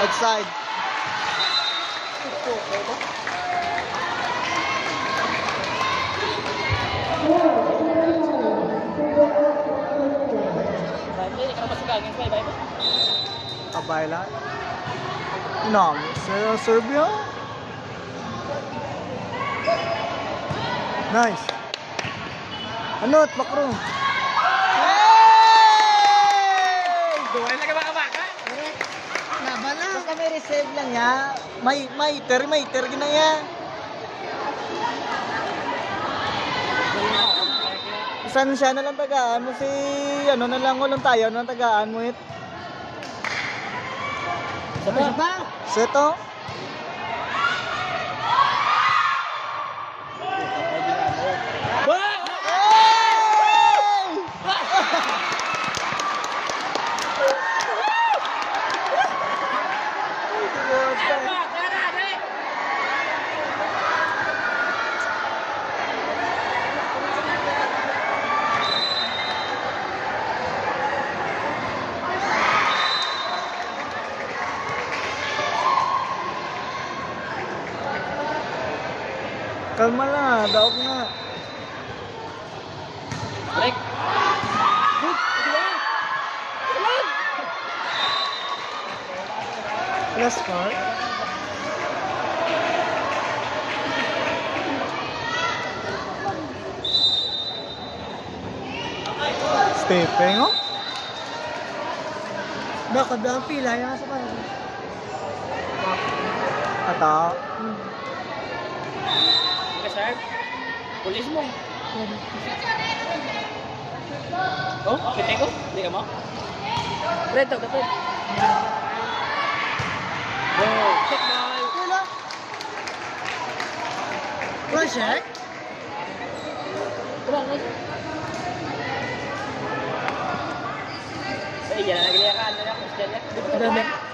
Outside. Abay lang. No, Serbia. Nice. Anot, bakro. Duway na kabaka-baka. Laban na. Basta may receive lang ya. May gina ya. Isan siya na lang tagaan mo si ano na lang ulang tayo na tagaan mo it. Saba. Seto. Kalma na, daog na. Break. Last card. Stepping, oh. Bakit ba ang pila? Yan sa parang. Ata. Sir, pulis mo. Oh, kita ko? Hindi ka mo? Red, tawag ka. Oh, check ball. Wala. Wala check? Come on, Sa iya na naglayakan na lang. Dami.